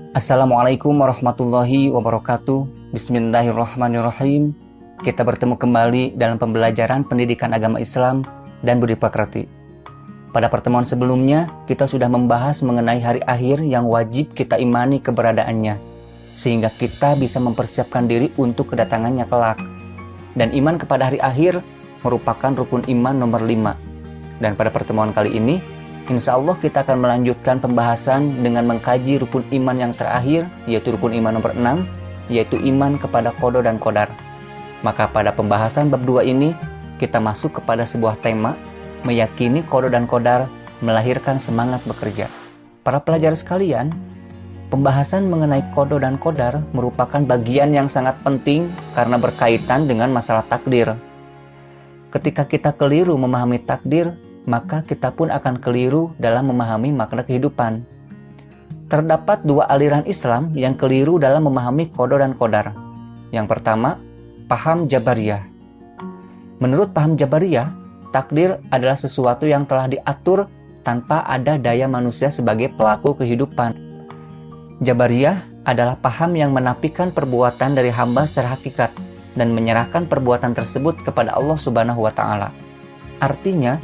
Assalamualaikum warahmatullahi wabarakatuh. Bismillahirrahmanirrahim. Kita bertemu kembali dalam pembelajaran pendidikan agama Islam dan budi pekerti. Pada pertemuan sebelumnya, kita sudah membahas mengenai hari akhir yang wajib kita imani keberadaannya, sehingga kita bisa mempersiapkan diri untuk kedatangannya kelak. Dan iman kepada hari akhir merupakan rukun iman nomor 5. Dan pada pertemuan kali ini, insya Allah kita akan melanjutkan pembahasan dengan mengkaji rukun iman yang terakhir, yaitu rukun iman nomor 6, yaitu iman kepada qada dan qadar. Maka pada pembahasan bab 2 ini, kita masuk kepada sebuah tema, meyakini qada dan qadar melahirkan semangat bekerja. Para pelajar sekalian, pembahasan mengenai qada dan qadar merupakan bagian yang sangat penting karena berkaitan dengan masalah takdir. Ketika kita keliru memahami takdir, maka kita pun akan keliru dalam memahami makna kehidupan. Terdapat dua aliran Islam yang keliru dalam memahami qada dan qadar. Yang pertama, paham Jabariyah. Menurut paham Jabariyah, takdir adalah sesuatu yang telah diatur tanpa ada daya manusia sebagai pelaku kehidupan. Jabariyah adalah paham yang menafikan perbuatan dari hamba secara hakikat dan menyerahkan perbuatan tersebut kepada Allah Subhanahu wa Ta'ala. Artinya,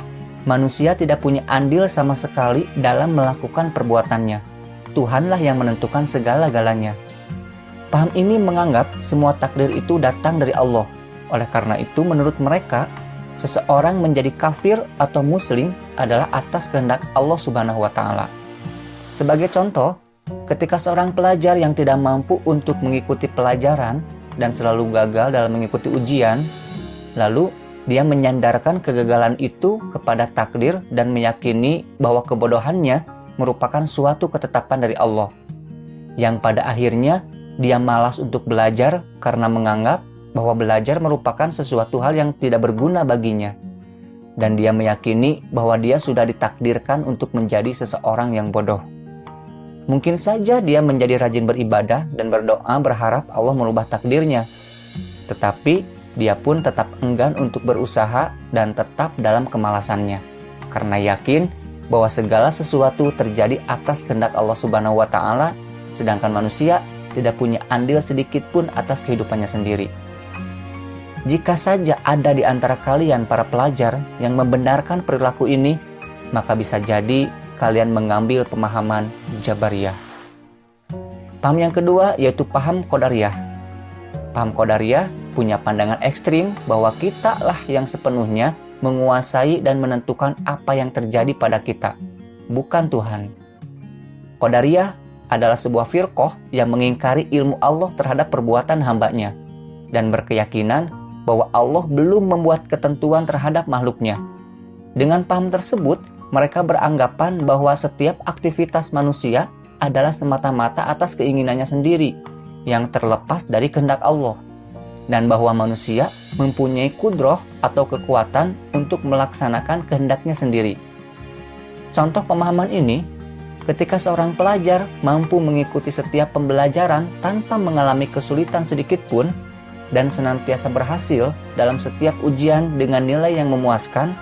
manusia tidak punya andil sama sekali dalam melakukan perbuatannya. Tuhanlah yang menentukan segala-galanya. Paham ini menganggap semua takdir itu datang dari Allah. Oleh karena itu, menurut mereka, seseorang menjadi kafir atau muslim adalah atas kehendak Allah Subhanahu wa Ta'ala. Sebagai contoh, ketika seorang pelajar yang tidak mampu untuk mengikuti pelajaran dan selalu gagal dalam mengikuti ujian, lalu dia menyandarkan kegagalan itu kepada takdir dan meyakini bahwa kebodohannya merupakan suatu ketetapan dari Allah. Yang pada akhirnya dia malas untuk belajar karena menganggap bahwa belajar merupakan sesuatu hal yang tidak berguna baginya. Dan dia meyakini bahwa dia sudah ditakdirkan untuk menjadi seseorang yang bodoh. Mungkin saja dia menjadi rajin beribadah dan berdoa berharap Allah merubah takdirnya. Tetapi dia pun tetap enggan untuk berusaha dan tetap dalam kemalasannya. Karena yakin bahwa segala sesuatu terjadi atas kehendak Allah Subhanahu wa Ta'ala, sedangkan manusia tidak punya andil sedikit pun atas kehidupannya sendiri. Jika saja ada di antara kalian para pelajar yang membenarkan perilaku ini, maka bisa jadi kalian mengambil pemahaman Jabariyah. Paham yang kedua yaitu paham Qadariyah. Paham Qadariyah punya pandangan ekstrim bahwa kita lah yang sepenuhnya menguasai dan menentukan apa yang terjadi pada kita, bukan Tuhan. Qadariyah adalah sebuah firqah yang mengingkari ilmu Allah terhadap perbuatan hambanya dan berkeyakinan bahwa Allah belum membuat ketentuan terhadap makhluknya. Dengan paham tersebut, mereka beranggapan bahwa setiap aktivitas manusia adalah semata-mata atas keinginannya sendiri yang terlepas dari kehendak Allah, dan bahwa manusia mempunyai kudroh atau kekuatan untuk melaksanakan kehendaknya sendiri. Contoh pemahaman ini, ketika seorang pelajar mampu mengikuti setiap pembelajaran tanpa mengalami kesulitan sedikit pun dan senantiasa berhasil dalam setiap ujian dengan nilai yang memuaskan,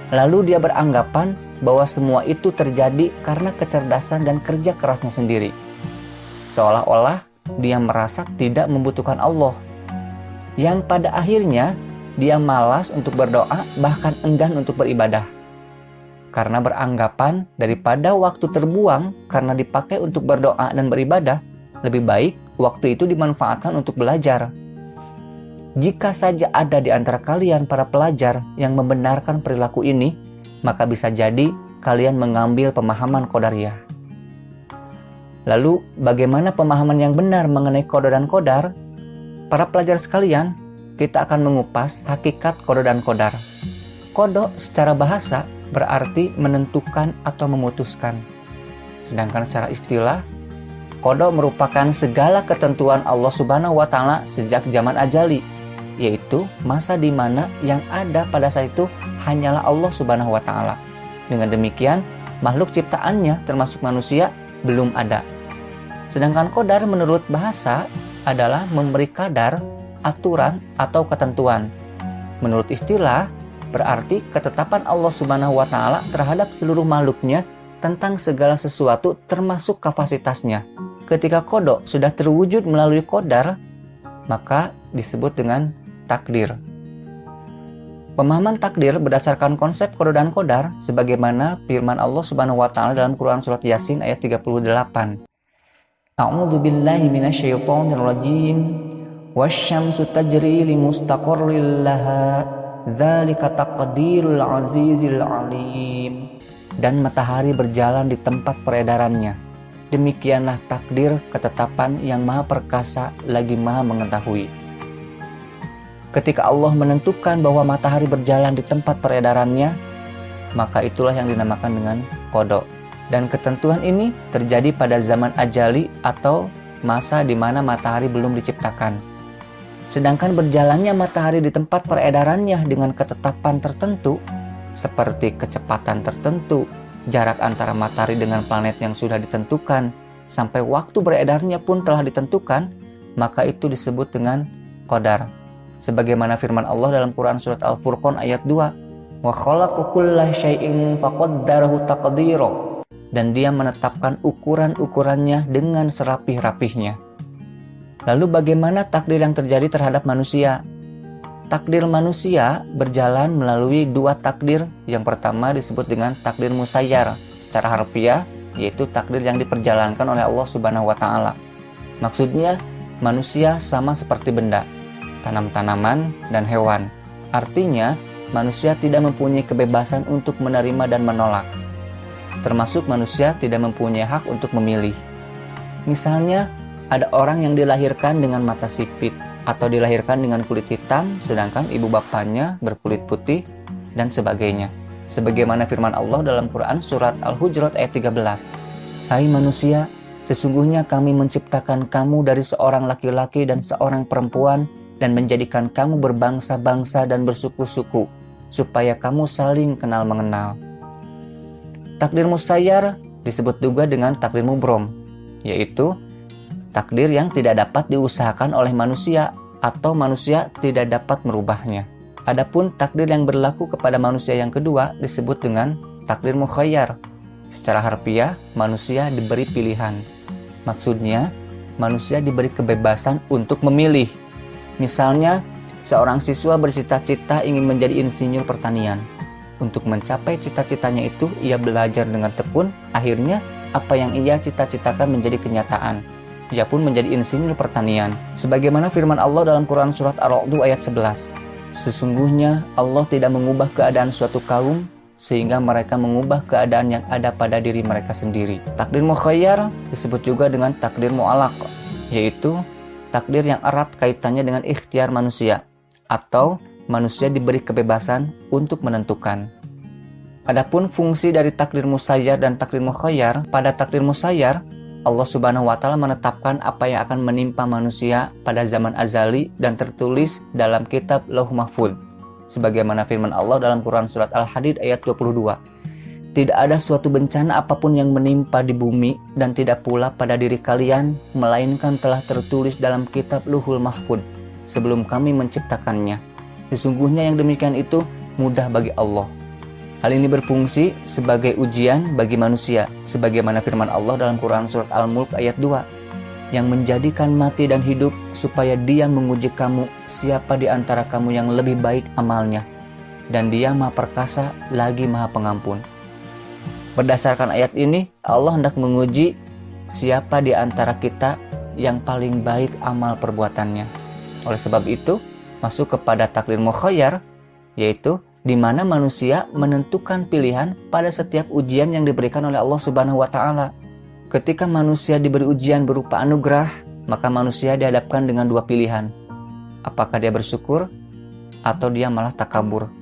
lalu dia beranggapan bahwa semua itu terjadi karena kecerdasan dan kerja kerasnya sendiri. Seolah-olah dia merasa tidak membutuhkan Allah, yang pada akhirnya dia malas untuk berdoa, bahkan enggan untuk beribadah. Karena beranggapan daripada waktu terbuang karena dipakai untuk berdoa dan beribadah, lebih baik waktu itu dimanfaatkan untuk belajar. Jika saja ada di antara kalian para pelajar yang membenarkan perilaku ini, maka bisa jadi kalian mengambil pemahaman Qadariyah. Lalu, bagaimana pemahaman yang benar mengenai qada dan qadar? Para pelajar sekalian, kita akan mengupas hakikat qada dan qadar. Qada secara bahasa berarti menentukan atau memutuskan. Sedangkan secara istilah, qada merupakan segala ketentuan Allah Subhanahu wa Ta'ala sejak zaman ajali, yaitu masa di mana yang ada pada saat itu hanyalah Allah Subhanahu wa Ta'ala. Dengan demikian, makhluk ciptaannya termasuk manusia belum ada. Sedangkan qadar menurut bahasa adalah memberi kadar, aturan, atau ketentuan. Menurut istilah, berarti ketetapan Allah Subhanahu wa Ta'ala terhadap seluruh makhluknya tentang segala sesuatu termasuk kapasitasnya. ketika qada sudah terwujud melalui qadar, maka disebut dengan takdir. Pemahaman takdir berdasarkan konsep qada dan qadar sebagaimana firman Allah Subhanahu wa taala dalam Quran surat Yasin ayat 38. A'udzu billahi minasyaitonir rajim. Wasyamsu tajri li mustaqarril laha. Dzalika taqdirul azizil alim. Dan matahari berjalan di tempat peredarannya. Demikianlah takdir ketetapan yang maha perkasa lagi maha mengetahui. Ketika Allah menentukan bahwa matahari berjalan di tempat peredarannya, maka itulah yang dinamakan dengan qada. Dan ketentuan ini terjadi pada zaman ajali atau masa di mana matahari belum diciptakan. Sedangkan berjalannya matahari di tempat peredarannya dengan ketetapan tertentu, seperti kecepatan tertentu, jarak antara matahari dengan planet yang sudah ditentukan, sampai waktu beredarnya pun telah ditentukan, maka itu disebut dengan qadar. Sebagaimana firman Allah dalam Quran surat Al-Furqan ayat 2, wa khalaqa kulla syai'in faqaddarahu taqdira. Dan dia menetapkan ukuran-ukurannya dengan serapih-rapihnya. Lalu bagaimana takdir yang terjadi terhadap manusia? Takdir manusia berjalan melalui dua takdir. Yang pertama disebut dengan takdir musayyar secara harfiah, yaitu takdir yang diperjalankan oleh Allah Subhanahu wa taala. Maksudnya manusia sama seperti benda, tanam-tanaman, dan hewan. Artinya, manusia tidak mempunyai kebebasan untuk menerima dan menolak. Termasuk manusia tidak mempunyai hak untuk memilih. Misalnya, ada orang yang dilahirkan dengan mata sipit atau dilahirkan dengan kulit hitam, sedangkan ibu bapaknya berkulit putih, dan sebagainya. Sebagaimana firman Allah dalam Quran surat Al-Hujurat ayat 13. Hai manusia, sesungguhnya kami menciptakan kamu dari seorang laki-laki dan seorang perempuan, dan menjadikan kamu berbangsa-bangsa dan bersuku-suku, supaya kamu saling kenal mengenal. Takdir musayyar disebut juga dengan takdir mubrom, yaitu takdir yang tidak dapat diusahakan oleh manusia atau manusia tidak dapat merubahnya. Adapun takdir yang berlaku kepada manusia yang kedua disebut dengan takdir mukhayyar. Secara harfiah, manusia diberi pilihan. Maksudnya, manusia diberi kebebasan untuk memilih. Misalnya, seorang siswa bercita-cita ingin menjadi insinyur pertanian. Untuk mencapai cita-citanya itu, ia belajar dengan tekun. Akhirnya, apa yang ia cita-citakan menjadi kenyataan. Ia pun menjadi insinyur pertanian. Sebagaimana firman Allah dalam Quran surat Ar-Ra'd ayat 11. Sesungguhnya Allah tidak mengubah keadaan suatu kaum sehingga mereka mengubah keadaan yang ada pada diri mereka sendiri. Takdir mukhayyar disebut juga dengan takdir mu'allaq, yaitu takdir yang erat kaitannya dengan ikhtiar manusia, atau manusia diberi kebebasan untuk menentukan. Adapun fungsi dari takdir musayyar dan takdir mukhayyar, pada takdir musayyar, Allah Subhanahu wa taala menetapkan apa yang akan menimpa manusia pada zaman azali dan tertulis dalam kitab Lauh Mahfuz. Sebagaimana firman Allah dalam Quran surat Al-Hadid ayat 22. Tidak ada suatu bencana apapun yang menimpa di bumi dan tidak pula pada diri kalian, melainkan telah tertulis dalam kitab Lauhul Mahfuz sebelum kami menciptakannya. Sesungguhnya yang demikian itu mudah bagi Allah. Hal ini berfungsi sebagai ujian bagi manusia, sebagaimana firman Allah dalam Quran surat Al-Mulk ayat 2, yang menjadikan mati dan hidup supaya Dia menguji kamu siapa di antara kamu yang lebih baik amalnya, dan Dia Maha Perkasa lagi Maha Pengampun. Berdasarkan ayat ini, Allah hendak menguji siapa di antara kita yang paling baik amal perbuatannya. Oleh sebab itu, masuk kepada takdir mukhayyar, yaitu di mana manusia menentukan pilihan pada setiap ujian yang diberikan oleh Allah Subhanahu wa taala. Ketika manusia diberi ujian berupa anugerah, maka manusia dihadapkan dengan dua pilihan. Apakah dia bersyukur atau dia malah takabur.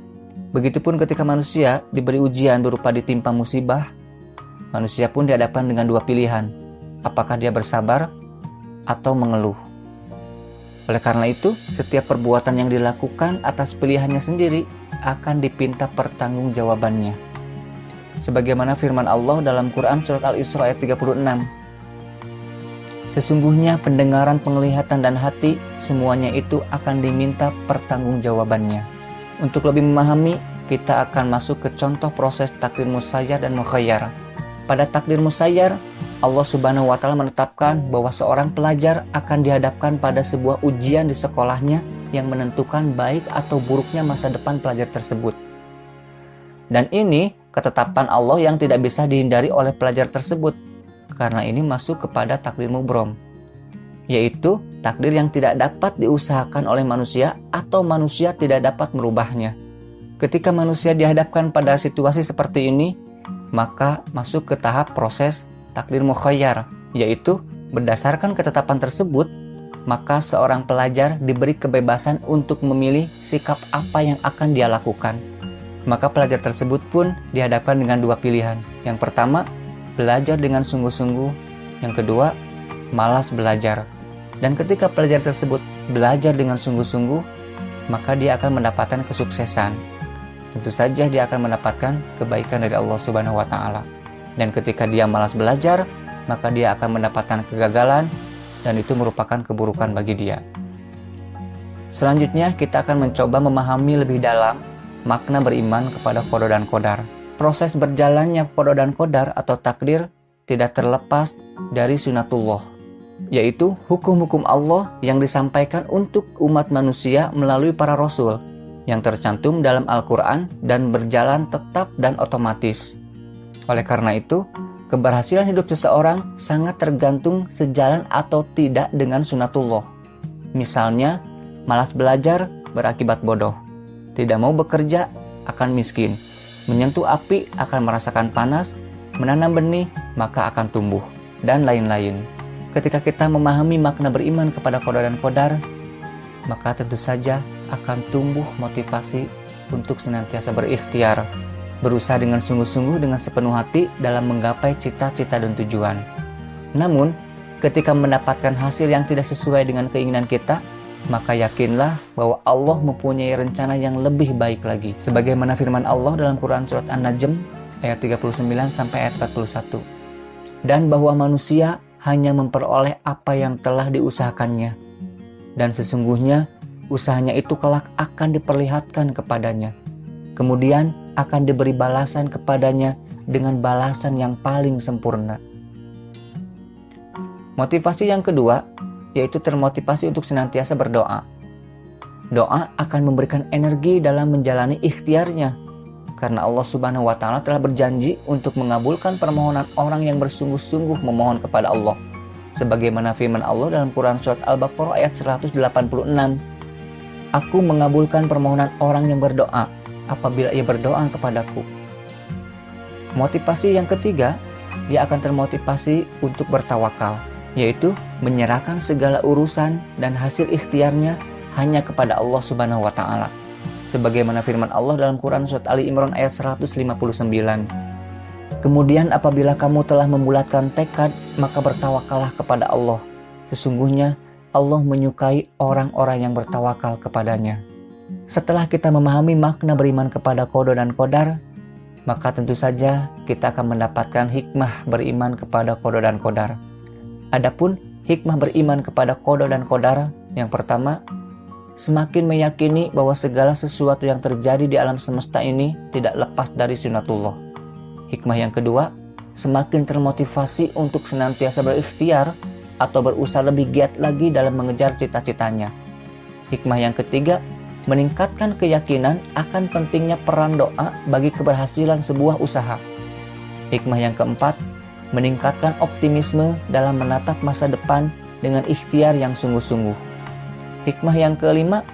Begitupun ketika manusia diberi ujian berupa ditimpa musibah, manusia pun dihadapkan dengan dua pilihan. Apakah dia bersabar atau mengeluh. Oleh karena itu, setiap perbuatan yang dilakukan atas pilihannya sendiri akan dipinta pertanggungjawabannya. Sebagaimana firman Allah dalam Quran surat Al-Isra ayat 36. Sesungguhnya pendengaran, penglihatan, dan hati semuanya itu akan diminta pertanggungjawabannya. Untuk lebih memahami, kita akan masuk ke contoh proses takdir musayyar dan mukhayyar. Pada takdir musayyar, Allah Subhanahu wa Ta'ala menetapkan bahwa seorang pelajar akan dihadapkan pada sebuah ujian di sekolahnya yang menentukan baik atau buruknya masa depan pelajar tersebut. Dan ini ketetapan Allah yang tidak bisa dihindari oleh pelajar tersebut, karena ini masuk kepada takdir mubrom, yaitu takdir yang tidak dapat diusahakan oleh manusia atau manusia tidak dapat merubahnya. Ketika manusia dihadapkan pada situasi seperti ini, maka masuk ke tahap proses takdir mukhayyar, yaitu berdasarkan ketetapan tersebut, maka seorang pelajar diberi kebebasan untuk memilih sikap apa yang akan dia lakukan. Maka pelajar tersebut pun dihadapkan dengan dua pilihan. Yang pertama, belajar dengan sungguh-sungguh. Yang kedua, malas belajar. Dan ketika pelajar tersebut belajar dengan sungguh-sungguh, maka dia akan mendapatkan kesuksesan. Tentu saja dia akan mendapatkan kebaikan dari Allah Subhanahu wa Ta'ala. Dan ketika dia malas belajar, maka dia akan mendapatkan kegagalan, dan itu merupakan keburukan bagi dia. Selanjutnya, kita akan mencoba memahami lebih dalam makna beriman kepada qada dan qadar. Proses berjalannya qada dan qadar atau takdir tidak terlepas dari sunatullah, yaitu hukum-hukum Allah yang disampaikan untuk umat manusia melalui para rasul yang tercantum dalam Al-Quran dan berjalan tetap dan otomatis. Oleh karena itu, keberhasilan hidup seseorang sangat tergantung sejalan atau tidak dengan sunatullah. Misalnya, malas belajar berakibat bodoh, tidak mau bekerja akan miskin, menyentuh api akan merasakan panas, menanam benih maka akan tumbuh, dan lain-lain. Ketika kita memahami makna beriman kepada qada dan qadar, maka tentu saja akan tumbuh motivasi untuk senantiasa berikhtiar, berusaha dengan sungguh-sungguh dengan sepenuh hati dalam menggapai cita-cita dan tujuan. Namun, ketika mendapatkan hasil yang tidak sesuai dengan keinginan kita, maka yakinlah bahwa Allah mempunyai rencana yang lebih baik lagi. Sebagaimana firman Allah dalam Quran Surat An-Najm ayat 39 sampai ayat 41. Dan bahwa manusia hanya memperoleh apa yang telah diusahakannya. Dan sesungguhnya usahanya itu kelak akan diperlihatkan kepadanya. Kemudian akan diberi balasan kepadanya dengan balasan yang paling sempurna. Motivasi yang kedua, yaitu termotivasi untuk senantiasa berdoa. Doa akan memberikan energi dalam menjalani ikhtiarnya, karena Allah Subhanahu wa Ta'ala telah berjanji untuk mengabulkan permohonan orang yang bersungguh-sungguh memohon kepada Allah. Sebagaimana firman Allah dalam Quran Surat Al-Baqarah ayat 186, Aku mengabulkan permohonan orang yang berdoa apabila ia berdoa kepadaku. Motivasi yang ketiga, dia akan termotivasi untuk bertawakal, yaitu menyerahkan segala urusan dan hasil ikhtiarnya hanya kepada Allah Subhanahu wa Ta'ala. Sebagaimana firman Allah dalam Quran Surat Ali Imran ayat 159. Kemudian apabila kamu telah membulatkan tekad, maka bertawakallah kepada Allah. Sesungguhnya Allah menyukai orang-orang yang bertawakal kepadanya. Setelah kita memahami makna beriman kepada qada dan qadar, maka tentu saja kita akan mendapatkan hikmah beriman kepada qada dan qadar. Adapun hikmah beriman kepada qada dan qadar, yang pertama, semakin meyakini bahwa segala sesuatu yang terjadi di alam semesta ini tidak lepas dari sunatullah. Hikmah yang kedua, semakin termotivasi untuk senantiasa berikhtiar atau berusaha lebih giat lagi dalam mengejar cita-citanya. Hikmah yang ketiga, meningkatkan keyakinan akan pentingnya peran doa bagi keberhasilan sebuah usaha. Hikmah yang keempat, meningkatkan optimisme dalam menatap masa depan dengan ikhtiar yang sungguh-sungguh. Hikmah yang kelima,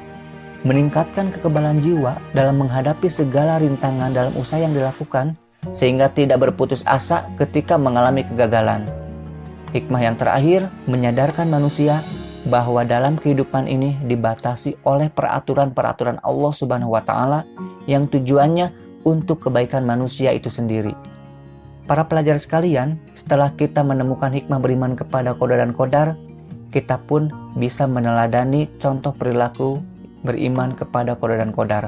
meningkatkan kekebalan jiwa dalam menghadapi segala rintangan dalam usaha yang dilakukan sehingga tidak berputus asa ketika mengalami kegagalan. Hikmah yang terakhir, menyadarkan manusia bahwa dalam kehidupan ini dibatasi oleh peraturan-peraturan Allah Subhanahu wa Ta'ala yang tujuannya untuk kebaikan manusia itu sendiri. Para pelajar sekalian, setelah kita menemukan hikmah beriman kepada qada dan qadar, kita pun bisa meneladani contoh perilaku beriman kepada qada dan qadar.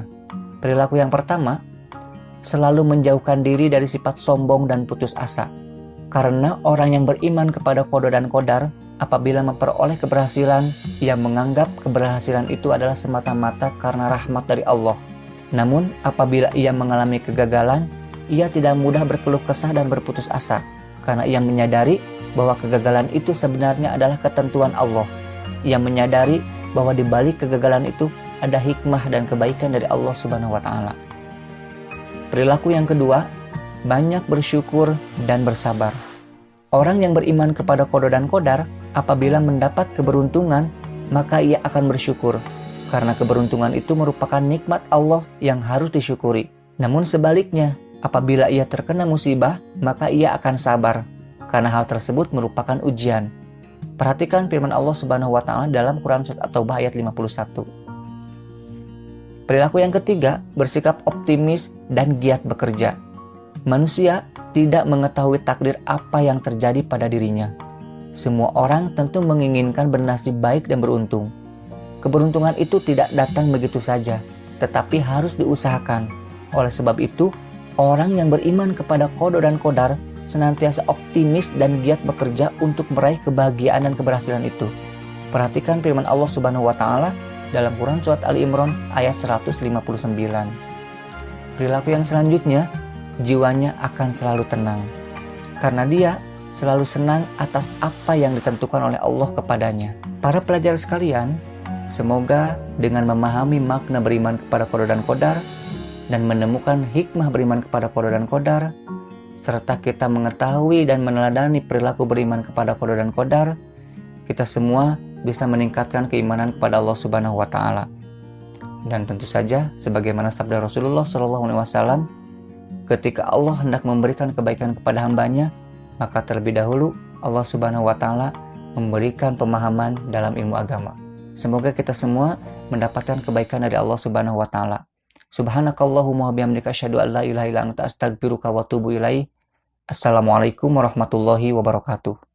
Perilaku yang pertama, selalu menjauhkan diri dari sifat sombong dan putus asa. Karena orang yang beriman kepada qada dan qadar, apabila memperoleh keberhasilan, ia menganggap keberhasilan itu adalah semata-mata karena rahmat dari Allah. Namun, apabila ia mengalami kegagalan, ia tidak mudah berkeluh kesah dan berputus asa, karena ia menyadari bahwa kegagalan itu sebenarnya adalah ketentuan Allah. Ia menyadari bahwa di balik kegagalan itu ada hikmah dan kebaikan dari Allah Subhanahu wa Ta'ala. Perilaku yang kedua, banyak bersyukur dan bersabar. Orang yang beriman kepada qada dan qadar, apabila mendapat keberuntungan, maka ia akan bersyukur, karena keberuntungan itu merupakan nikmat Allah yang harus disyukuri. Namun sebaliknya, apabila ia terkena musibah, maka ia akan sabar, karena hal tersebut merupakan ujian. Perhatikan firman Allah Subhanahu wa Ta'ala dalam Quran Surat At-Taubah ayat 51. Perilaku yang ketiga, bersikap optimis dan giat bekerja. Manusia tidak mengetahui takdir apa yang terjadi pada dirinya. Semua orang tentu menginginkan bernasib baik dan beruntung. Keberuntungan itu tidak datang begitu saja, tetapi harus diusahakan. Oleh sebab itu, orang yang beriman kepada qada dan qadar senantiasa optimis dan giat bekerja untuk meraih kebahagiaan dan keberhasilan itu. Perhatikan firman Allah Subhanahu wa Ta'ala dalam Quran Surat Ali Imran ayat 159. Perilaku yang selanjutnya, jiwanya akan selalu tenang, karena dia selalu senang atas apa yang ditentukan oleh Allah kepadanya. Para pelajar sekalian, semoga dengan memahami makna beriman kepada qada dan qadar dan menemukan hikmah beriman kepada qada dan qadar, serta kita mengetahui dan meneladani perilaku beriman kepada qada dan qadar, kita semua bisa meningkatkan keimanan kepada Allah Subhanahu wa Ta'ala. Dan tentu saja sebagaimana sabda Rasulullah SAW, ketika Allah hendak memberikan kebaikan kepada hambanya, maka terlebih dahulu Allah Subhanahu wa Ta'ala memberikan pemahaman dalam ilmu agama. Semoga kita semua mendapatkan kebaikan dari Allah Subhanahu wa Ta'ala. Subhanakallahumma wa bihamdika asyhadu an la ilaha illa anta astaghfiruka wa atubu ilaik. Assalamualaikum warahmatullahi wabarakatuh.